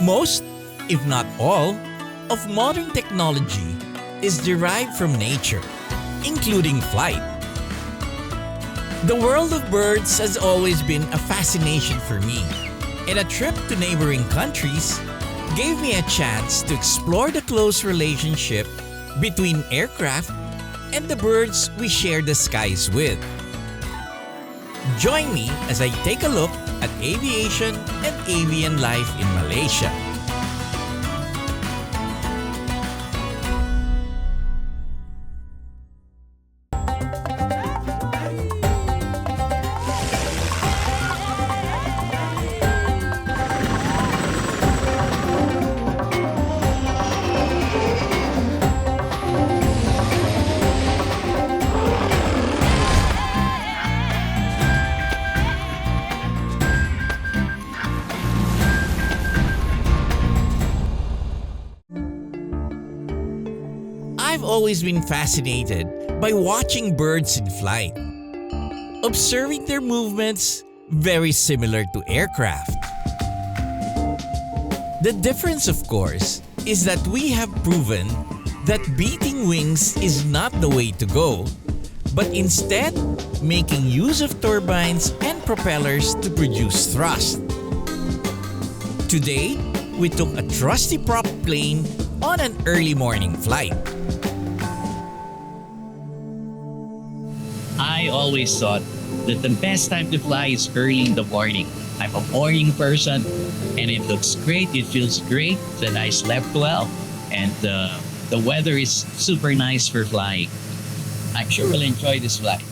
Most, if not all, of modern technology is derived from nature, including flight. The world of birds has always been a fascination for me, and a trip to neighboring countries gave me a chance to explore the close relationship between aircraft and the birds we share the skies with. Join me as I take a look at aviation and avian life in Malaysia. I've always been fascinated by watching birds in flight. Observing their movements, very similar to aircraft. The difference, of course, is that we have proven that beating wings is not the way to go, but instead making use of turbines and propellers to produce thrust. Today, we took a trusty prop plane on an early morning flight. I always thought that the best time to fly is early in the morning. I'm a morning person and it looks great, it feels great, that I slept well, and the weather is super nice for flying. I'm sure we'll enjoy this flight.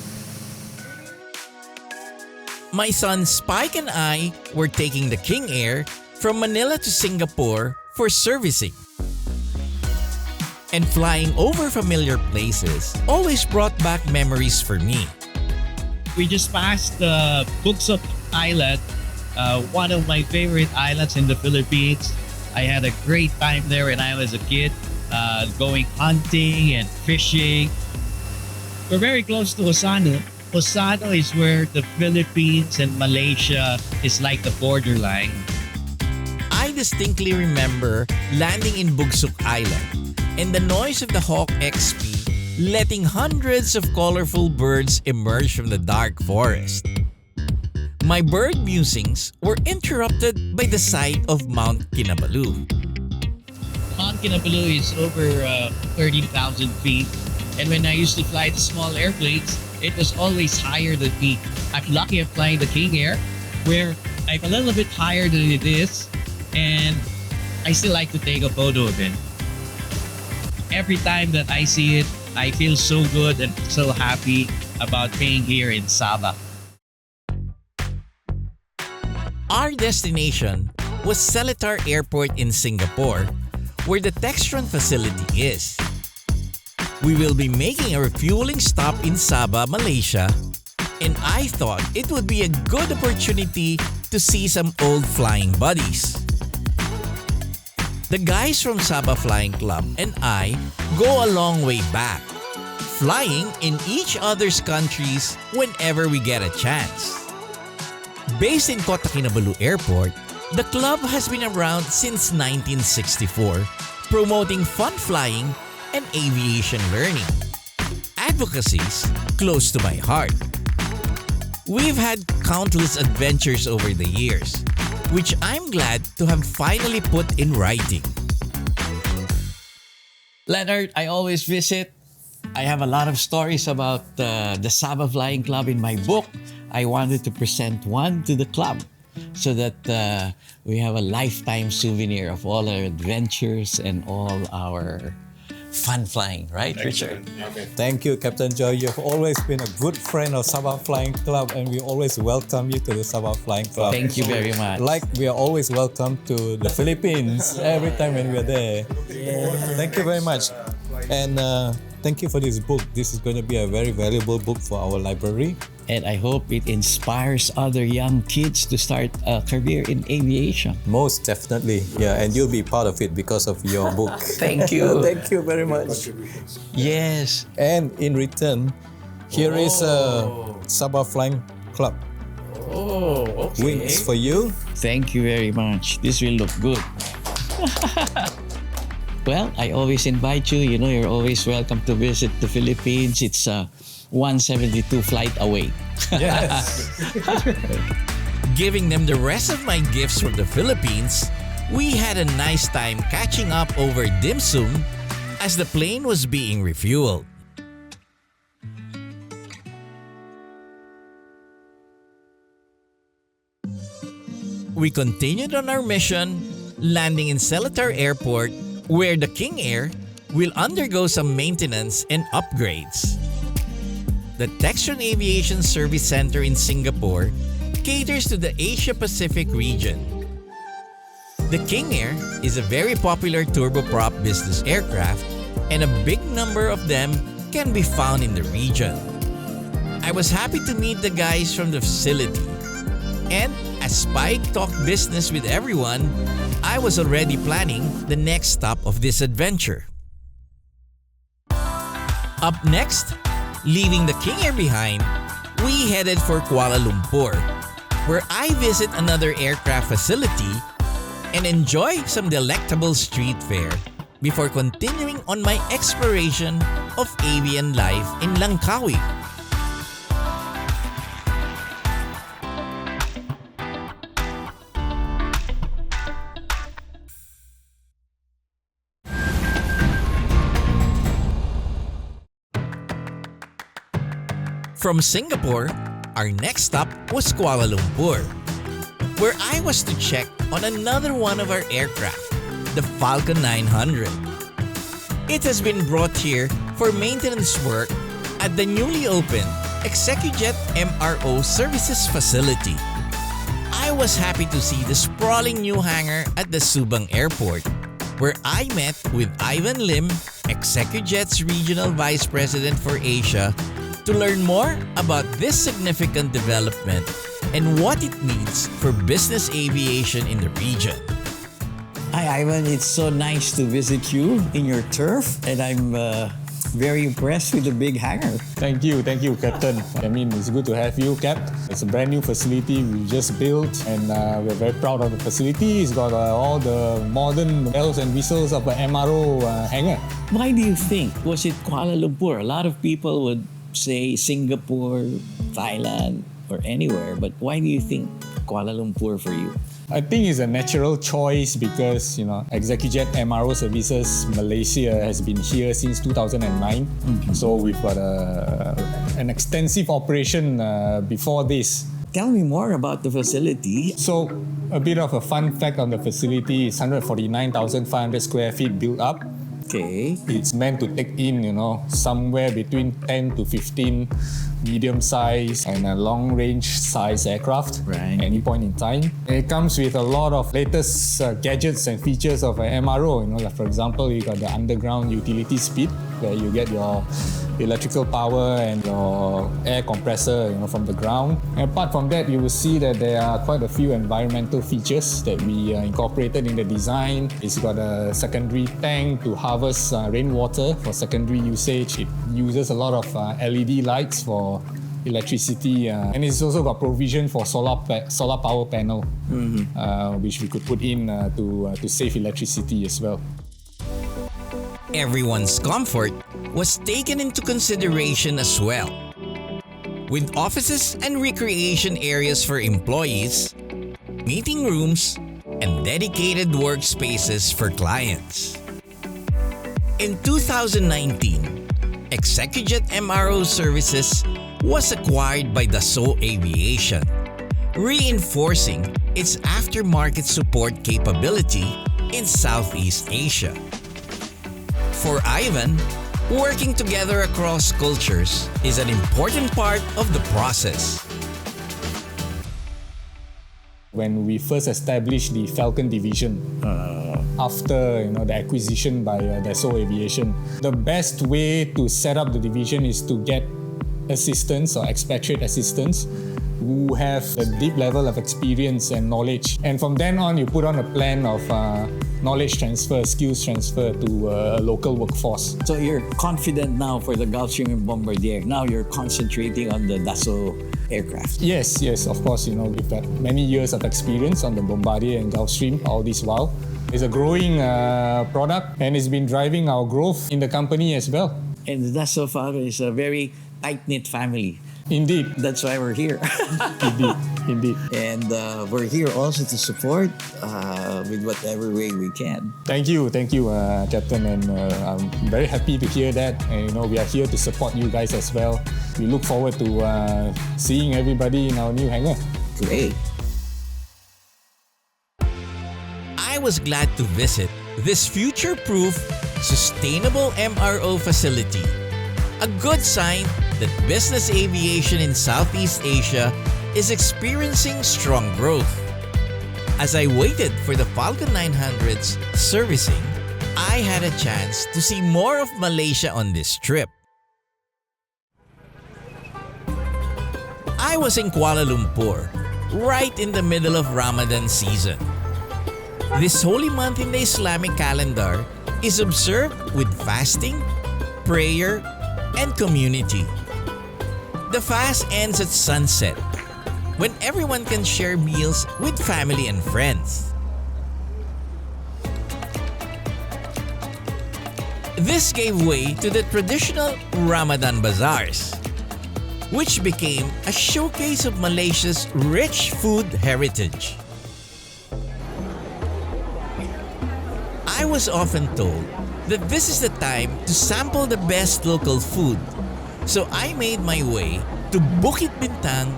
My son Spike and I were taking the King Air from Manila to Singapore for servicing. And flying over familiar places always brought back memories for me. We just passed the Bugsok Island, one of my favorite islands in the Philippines. I had a great time there when I was a kid, going hunting and fishing. We're very close to Osano. Osano is where the Philippines and Malaysia is like the borderline. I distinctly remember landing in Bugsok Island and the noise of the Hawk XP letting hundreds of colorful birds emerge from the dark forest. My bird musings were interrupted by the sight of Mount Kinabalu. Mount Kinabalu is over 30,000 feet, and when I used to fly the small airplanes, it was always higher than me. I'm lucky I'm flying the King Air, where I'm a little bit higher than it is, and I still like to take a photo of it. Every time that I see it, I feel so good and so happy about being here in Sabah. Our destination was Seletar Airport in Singapore, where the Textron facility is. We will be making a refueling stop in Sabah, Malaysia, and I thought it would be a good opportunity to see some old flying buddies. The guys from Sabah Flying Club and I go a long way back, flying in each other's countries whenever we get a chance. Based in Kota Kinabalu Airport, the club has been around since 1964, promoting fun flying and aviation learning. Advocacies close to my heart. We've had countless adventures over the years, which I'm glad to have finally put in writing. Leonard, I always visit. I have a lot of stories about the Sabah Flying Club in my book. I wanted to present one to the club so that we have a lifetime souvenir of all our adventures and all our fun flying, right, Richard? Okay. Thank you, Captain Joy. You've always been a good friend of Sabah Flying Club, and we always welcome you to the Sabah Flying Club. Thank you very much. Like we are always welcome to the Philippines every time when we're there. Yeah. Thank you very much. And thank you for this book. This is going to be a very valuable book for our library. And I hope it inspires other young kids to start a career in aviation. Most definitely. Yeah, and you'll be part of it because of your book. Thank you. Thank you very much. Yes. And in return, here is a Sabah Flying Club. Oh, okay. Wings for you. Thank you very much. This will look good. Well, I always invite you. You know, you're always welcome to visit the Philippines. It's 172 flight away. Yes. Giving them the rest of my gifts from the Philippines, we had a nice time catching up over dim sum as the plane was being refueled. We continued on our mission, landing in Seletar Airport, where the King Air will undergo some maintenance and upgrades. The Textron Aviation Service Center in Singapore caters to the Asia-Pacific region. The King Air is a very popular turboprop business aircraft, and a big number of them can be found in the region. I was happy to meet the guys from the facility, and as Spike talked business with everyone, I was already planning the next stop of this adventure. Up next, leaving the King Air behind, we headed for Kuala Lumpur, where I visit another aircraft facility and enjoy some delectable street fare before continuing on my exploration of avian life in Langkawi. From Singapore, our next stop was Kuala Lumpur, where I was to check on another one of our aircraft, the Falcon 900. It has been brought here for maintenance work at the newly opened ExecuJet MRO Services Facility. I was happy to see the sprawling new hangar at the Subang Airport, where I met with Ivan Lim, ExecuJet's Regional Vice President for Asia, to learn more about this significant development and what it means for business aviation in the region. Hi Ivan, it's so nice to visit you in your turf, and I'm very impressed with the big hangar. Thank you, Captain. I mean, it's good to have you, Cap. It's a brand new facility we just built, and we're very proud of the facility. It's got all the modern bells and whistles of an MRO hangar. Why do you think? Was it Kuala Lumpur? A lot of people would say Singapore, Thailand, or anywhere, but why do you think Kuala Lumpur for you? I think it's a natural choice because, ExecuJet MRO Services Malaysia has been here since 2009. So we've got an extensive operation before this. Tell me more about the facility. So a bit of a fun fact on the facility is 149,500 square feet built up. Okay. It's meant to take in, somewhere between 10 to 15 medium size and a long range size aircraft Right. at any point in time. And it comes with a lot of latest gadgets and features of an MRO. Like for example, you got the underground utility speed where you get your electrical power and your air compressor, from the ground. And apart from that, you will see that there are quite a few environmental features that we incorporated in the design. It's got a secondary tank to harvest rainwater for secondary usage. It uses a lot of LED lights for electricity, and it's also got provision for solar power panel, which we could put in to save electricity as well. Everyone's comfort was taken into consideration as well, with offices and recreation areas for employees, meeting rooms, and dedicated workspaces for clients. In 2019, ExecuJet MRO Services was acquired by Dassault Aviation, reinforcing its aftermarket support capability in Southeast Asia. For Ivan, working together across cultures is an important part of the process. When we first established the Falcon division, after the acquisition by Dassault Aviation, the best way to set up the division is to get assistance or expatriate assistance who have a deep level of experience and knowledge. And from then on, you put on a plan of knowledge transfer, skills transfer to a local workforce. So you're confident now for the Gulfstream and Bombardier. Now you're concentrating on the Dassault aircraft. Yes, of course, we've got many years of experience on the Bombardier and Gulfstream all this while. It's a growing product and it's been driving our growth in the company as well. And the Dassault family is a very tight-knit family. Indeed. That's why we're here. Indeed. And we're here also to support with whatever way we can. Thank you, Captain. And I'm very happy to hear that. And, we are here to support you guys as well. We look forward to seeing everybody in our new hangar. Great. I was glad to visit this future-proof, sustainable MRO facility. A good sign that business aviation in Southeast Asia is experiencing strong growth. As I waited for the Falcon 900's servicing, I had a chance to see more of Malaysia on this trip. I was in Kuala Lumpur, right in the middle of Ramadan season. This holy month in the Islamic calendar is observed with fasting, prayer, and community. The fast ends at sunset, when everyone can share meals with family and friends. This gave way to the traditional Ramadan bazaars, which became a showcase of Malaysia's rich food heritage. I was often told that this is the time to sample the best local food, so I made my way to Bukit Bintang,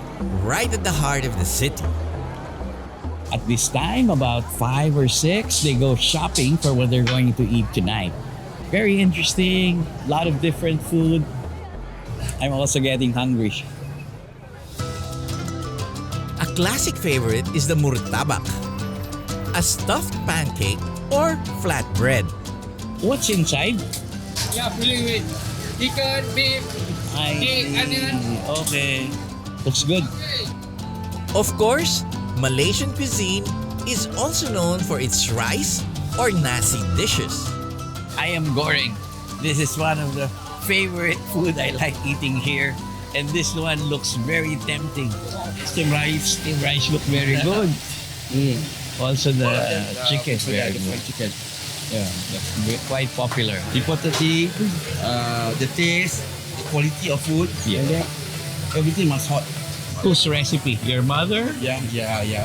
right at the heart of the city. At this time, about 5 or 6, they go shopping for what they're going to eat tonight. Very interesting, a lot of different food. I'm also getting hungry. A classic favorite is the murtabak, a stuffed pancake or flatbread. What's inside? Yeah, filling with chicken, beef, egg, onion. Okay. Looks good. Of course, Malaysian cuisine is also known for its rice or nasi dishes. I am goreng. This is one of the favorite food I like eating here. And this one looks very tempting. Steam rice look very good. Also the chicken, very good. Chicken. Yeah, that's quite popular. The quantity, the taste, the quality of food. Yeah. Everything must hot. Whose recipe? Your mother? Yeah.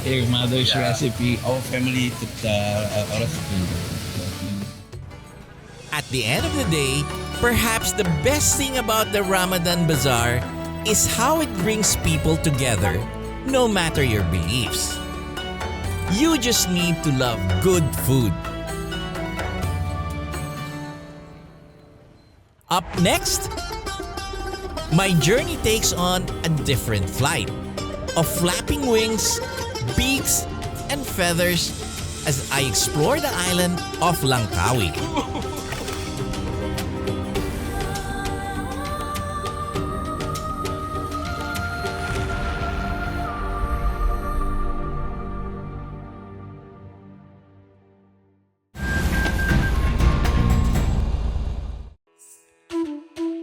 Your mother's recipe. Our family took the recipe. At the end of the day, perhaps the best thing about the Ramadan Bazaar is how it brings people together, no matter your beliefs. You just need to love good food. Up next, my journey takes on a different flight of flapping wings, beaks, and feathers as I explore the island of Langkawi.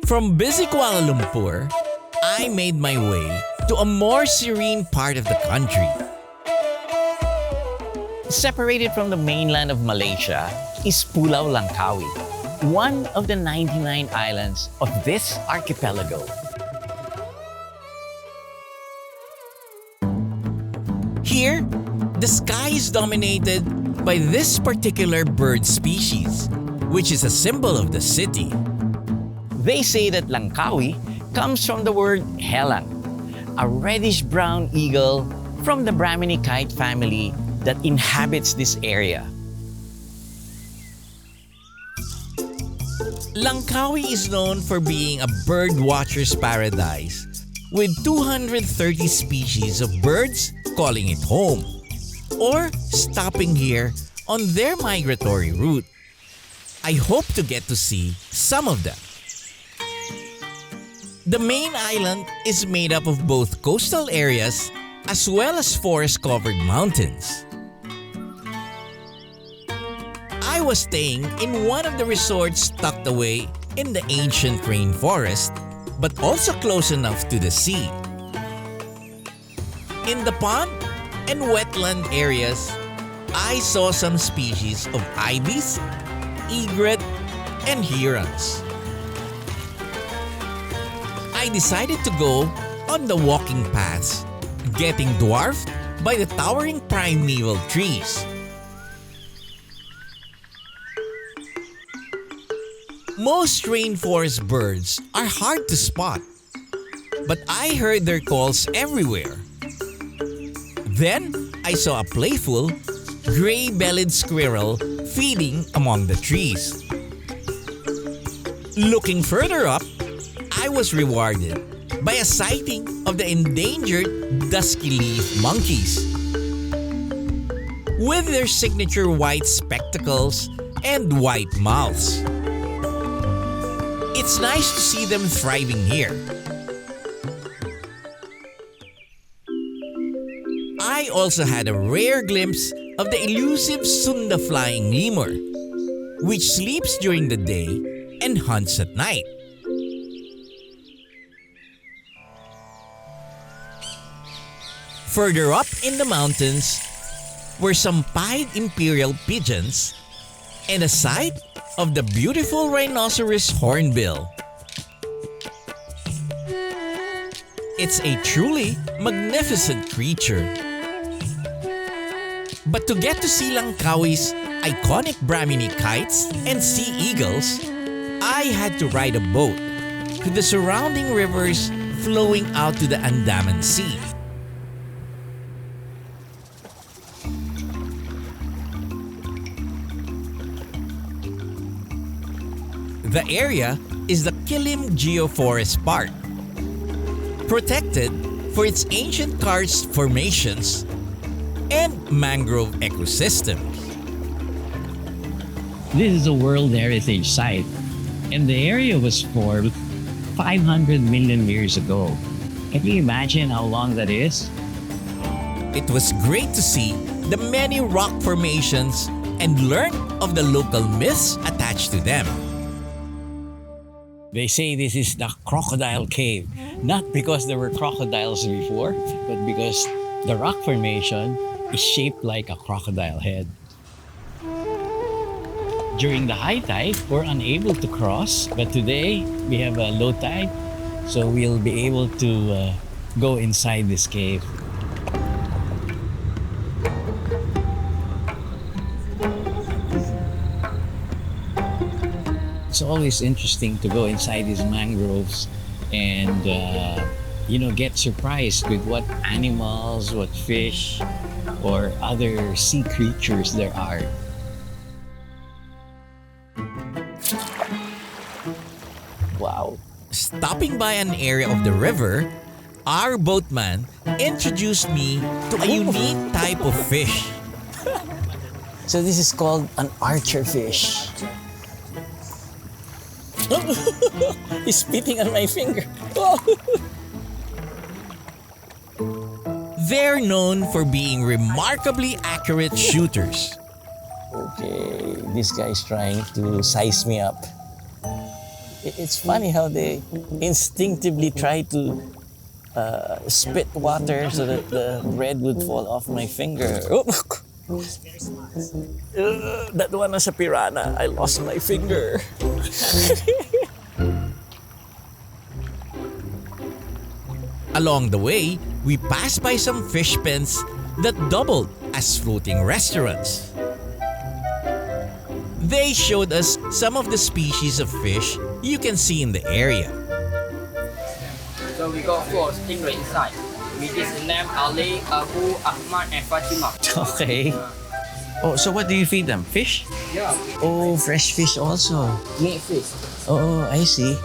From busy Kuala Lumpur, I made my way to a more serene part of the country. Separated from the mainland of Malaysia is Pulau Langkawi, one of the 99 islands of this archipelago. Here, the sky is dominated by this particular bird species, which is a symbol of the city. They say that Langkawi comes from the word helang, a reddish-brown eagle from the Brahminy kite family that inhabits this area. Langkawi is known for being a bird watcher's paradise, with 230 species of birds calling it home, or stopping here on their migratory route. I hope to get to see some of them. The main island is made up of both coastal areas as well as forest-covered mountains. I was staying in one of the resorts tucked away in the ancient rainforest, but also close enough to the sea. In the pond and wetland areas, I saw some species of ibis, egret, and herons. I decided to go on the walking paths, getting dwarfed by the towering primeval trees. Most rainforest birds are hard to spot, but I heard their calls everywhere. Then I saw a playful, gray-bellied squirrel feeding among the trees. Looking further up, I was rewarded by a sighting of the endangered dusky-leaf monkeys. With their signature white spectacles and white mouths. It's nice to see them thriving here. I also had a rare glimpse of the elusive Sunda flying lemur, which sleeps during the day and hunts at night. Further up in the mountains were some pied imperial pigeons and a sight of the beautiful rhinoceros hornbill. It's a truly magnificent creature. But to get to see Langkawi's iconic Brahmini kites and sea eagles, I had to ride a boat to the surrounding rivers flowing out to the Andaman Sea. The area is the Kilim Geoforest Park, protected for its ancient karst formations and mangrove ecosystems. This is a World Heritage Site, and the area was formed 500 million years ago. Can you imagine how long that is? It was great to see the many rock formations and learn of the local myths attached to them. They say this is the crocodile cave, not because there were crocodiles before, but because the rock formation is shaped like a crocodile head. During the high tide, we're unable to cross, but today we have a low tide, so we'll be able to go inside this cave. It's always interesting to go inside these mangroves and get surprised with what animals, what fish, or other sea creatures there are. Wow. Stopping by an area of the river, our boatman introduced me to a unique type of fish. So this is called an archer fish. He's spitting on my finger. They're known for being remarkably accurate shooters. Okay, this guy's trying to size me up. It's funny how they instinctively try to spit water so that the bread would fall off my finger. That one was a piranha. I lost my finger. Along the way, we passed by some fish pens that doubled as floating restaurants. They showed us some of the species of fish you can see in the area. So we got 4 stingray inside. Which is named Ali, Abu, Ahmad, and Fatima. Okay. Oh, so what do you feed them? Fish? Yeah. Oh, fresh fish also. Meat fish. Oh, I see.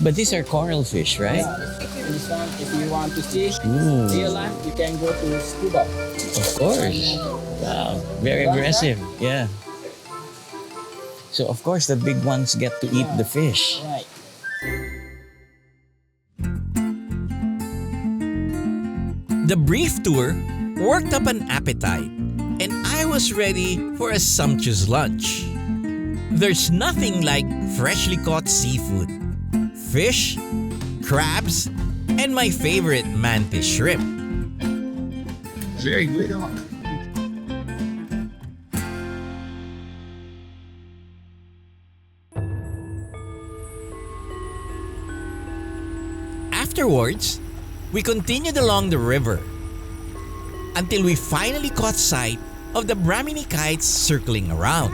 But these are coral fish, right? This one, if you want to see Ooh. real life, you can go to scuba. Of course. Wow, very aggressive. Yeah. So of course the big ones get to eat the fish. Right. The brief tour worked up an appetite, and I was ready for a sumptuous lunch. There's nothing like freshly caught seafood, fish, crabs, and my favorite mantis shrimp. Very good. Afterwards, we continued along the river until we finally caught sight of the Brahmini kites circling around.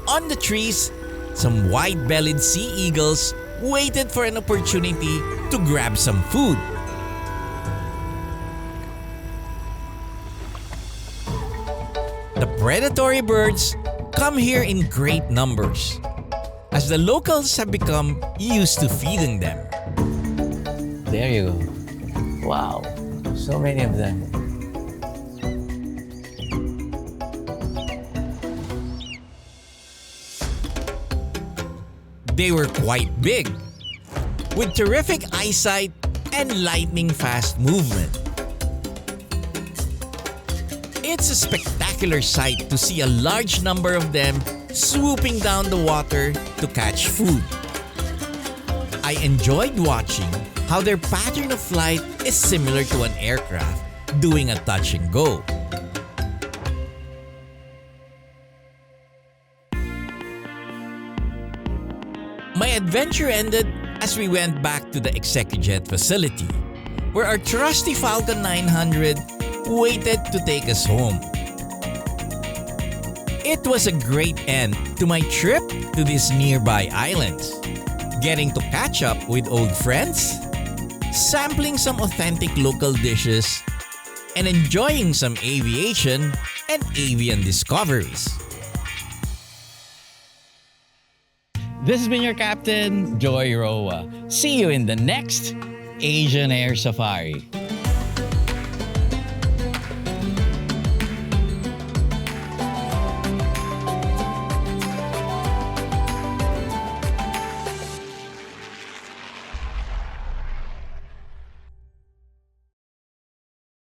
On the trees, some white-bellied sea eagles waited for an opportunity to grab some food. The predatory birds come here in great numbers, as the locals have become used to feeding them. There you go. Wow, so many of them. They were quite big, with terrific eyesight and lightning-fast movement. It's a spectacular sight to see a large number of them swooping down the water to catch food. I enjoyed watching how their pattern of flight is similar to an aircraft doing a touch and go. My adventure ended as we went back to the ExecuJet facility, where our trusty Falcon 900 waited to take us home. It was a great end to my trip to these nearby islands, getting to catch up with old friends, sampling some authentic local dishes, and enjoying some aviation and avian discoveries. This has been your captain, Joy Roa. See you in the next Asian Air Safari.